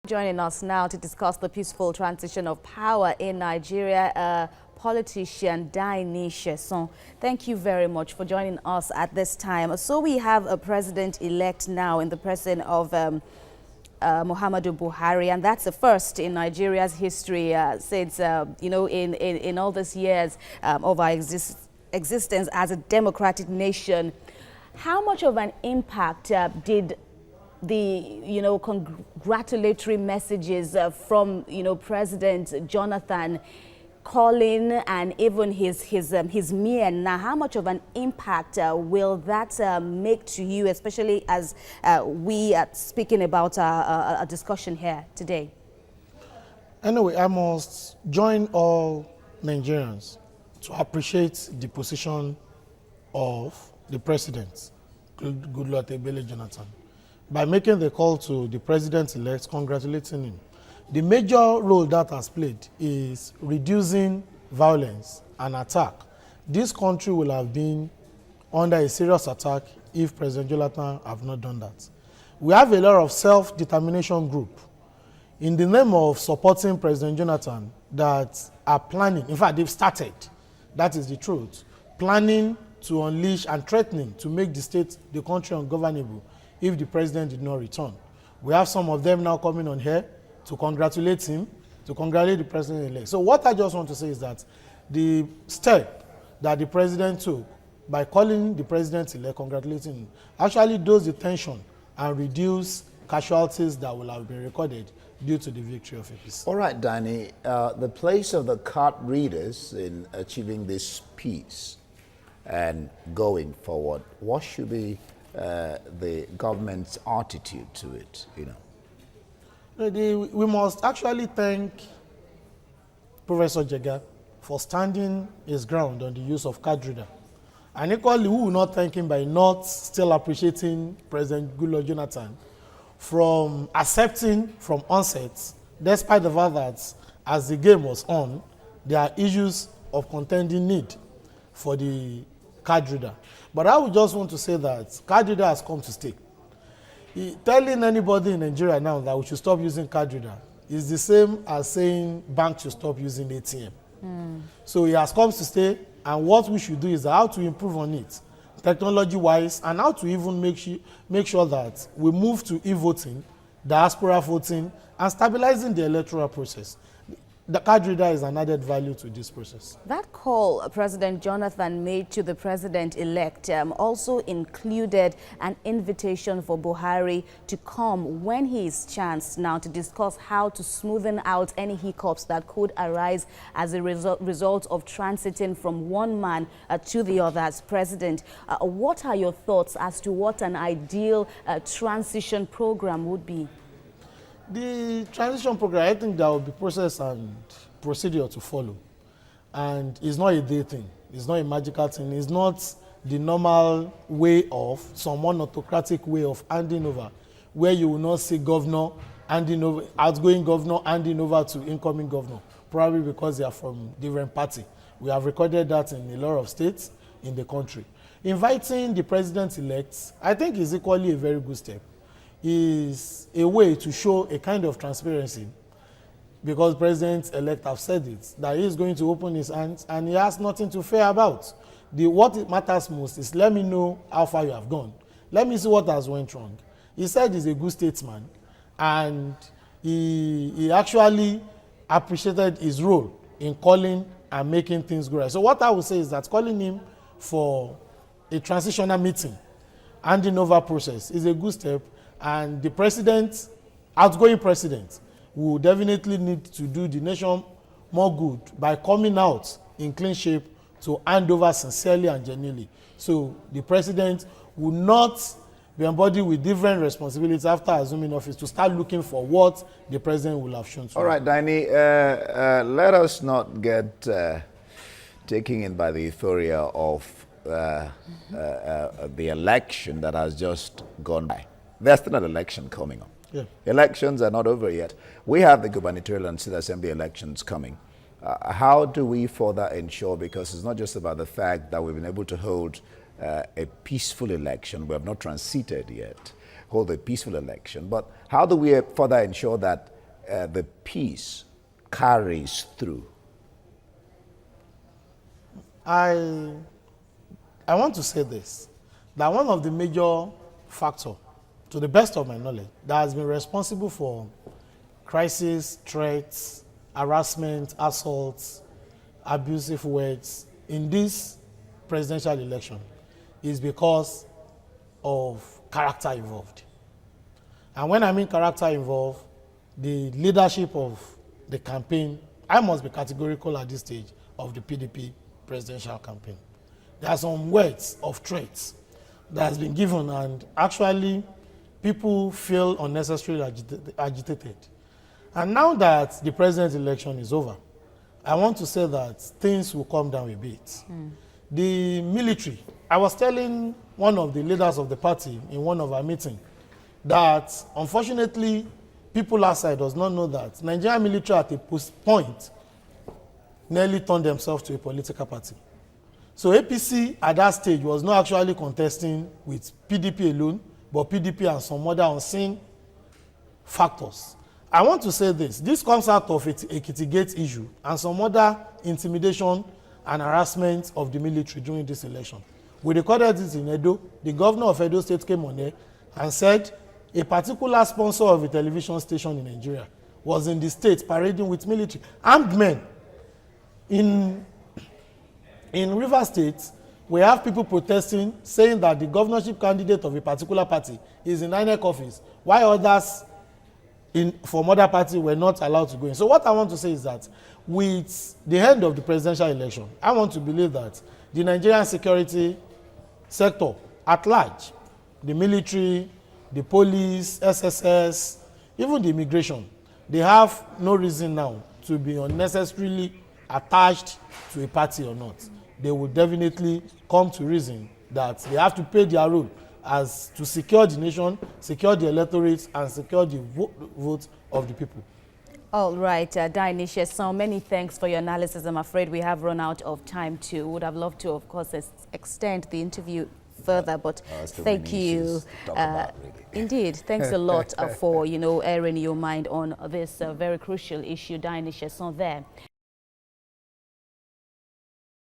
Joining us now to discuss the peaceful transition of power in Nigeria, politician Daini Sesan. Thank you very much for joining us at this time. So we have a president-elect now in the person of Muhammadu Buhari, and that's the first in Nigeria's history since, in all these years of our existence as a democratic nation. How much of an impact did the congratulatory messages from President Jonathan calling and even his men, now how much of an impact will that make to you, especially as we are speaking about a discussion here today? Anyway, I must join all Nigerians to appreciate the position of the president, Goodluck Ebele Jonathan, by making the call to the president-elect, congratulating him. The major role that has played is reducing violence and attack. This country will have been under a serious attack if President Jonathan have not done that. We have a lot of self-determination group in the name of supporting President Jonathan that are planning, in fact, they've started, that is the truth, planning to unleash and threatening to make the country ungovernable if the president did not return. We have some of them now coming on here to congratulate him, to congratulate the president-elect. So what I just want to say is that the step that the president took by calling the president-elect, congratulating him, actually does the tension and reduce casualties that will have been recorded due to the victory of APC. All right, Daini, the place of the card readers in achieving this peace and going forward, what should be the government's attitude to it, We must actually thank Professor Jega for standing his ground on the use of card reader. And equally, we will not thank him by not still appreciating President Goodluck Jonathan from accepting from onset, despite the fact that as the game was on, there are issues of contending need for the card reader. But I would just want to say that card reader has come to stay. Telling anybody in Nigeria now that we should stop using card reader is the same as saying banks should stop using ATM. So it has come to stay, and what we should do is how to improve on it, technology-wise, and how to even make sure that we move to e-voting, diaspora voting, and stabilizing the electoral process. The card reader is an added value to this process. That call President Jonathan made to the president-elect also included an invitation for Buhari to come when he is chanced now to discuss how to smoothen out any hiccups that could arise as a result of transiting from one man to the other as president. What are your thoughts as to what an ideal transition program would be? The transition program, I think there will be process and procedure to follow. And it's not a day thing. It's not a magical thing. It's not the normal way of some autocratic way of handing over, where you will not see governor handing over, outgoing governor handing over to incoming governor, probably because they are from different party. We have recorded that in a lot of states in the country. Inviting the president-elect, I think, is equally a very good step. Is a way to show a kind of transparency, because President-elect have said it, that he is going to open his hands and he has nothing to fear about. What it matters most is, let me know how far you have gone. Let me see what has went wrong. He said he's a good statesman, and he actually appreciated his role in calling and making things go right. So what I would say is that calling him for a transitional meeting, handing over process, is a good step. And the president, outgoing president, will definitely need to do the nation more good by coming out in clean shape to hand over sincerely and genuinely. So the president will not be embodied with different responsibilities after assuming office to start looking for what the president will have shown to. All right, Daini, let us not get taken in by the euphoria of the election that has just gone by. There's still an election coming up. Yeah. Elections are not over yet. We have the gubernatorial and state assembly elections coming. How do we further ensure, because it's not just about the fact that we've been able to hold a peaceful election, we have not transited yet, hold a peaceful election, but how do we further ensure that the peace carries through? I want to say this, that one of the major factors, to the best of my knowledge, that has been responsible for crisis, threats, harassment, assaults, abusive words in this presidential election is because of character involved. And when I mean character involved, the leadership of the campaign, I must be categorical at this stage of the PDP presidential campaign. There are some words of threats that has been given, and actually people feel unnecessarily agitated. And now that the president's election is over, I want to say that things will calm down a bit. The military, I was telling one of the leaders of the party in one of our meetings that unfortunately people outside does not know that Nigerian military at a point nearly turned themselves to a political party. So APC at that stage was not actually contesting with PDP alone, but PDP and some other unseen factors. I want to say this comes out of Ekiti Gate issue and some other intimidation and harassment of the military during this election. We recorded this in Edo. The governor of Edo State came on there and said a particular sponsor of a television station in Nigeria was in the state parading with military. Armed men. In River State, we have people protesting, saying that the governorship candidate of a particular party is in INEC office, while others from other parties were not allowed to go in. So what I want to say is that with the end of the presidential election, I want to believe that the Nigerian security sector at large, the military, the police, SSS, even the immigration, they have no reason now to be unnecessarily attached to a party or not. They will definitely come to reason that they have to play their role as to secure the nation, secure the electorate, and secure the vote of the people. All right, Daini Sesan, many thanks for your analysis. I'm afraid we have run out of time too. Would have loved to, of course, extend the interview further, but thank you. Indeed, thanks a lot for, airing your mind on this very crucial issue, Daini Sesan there.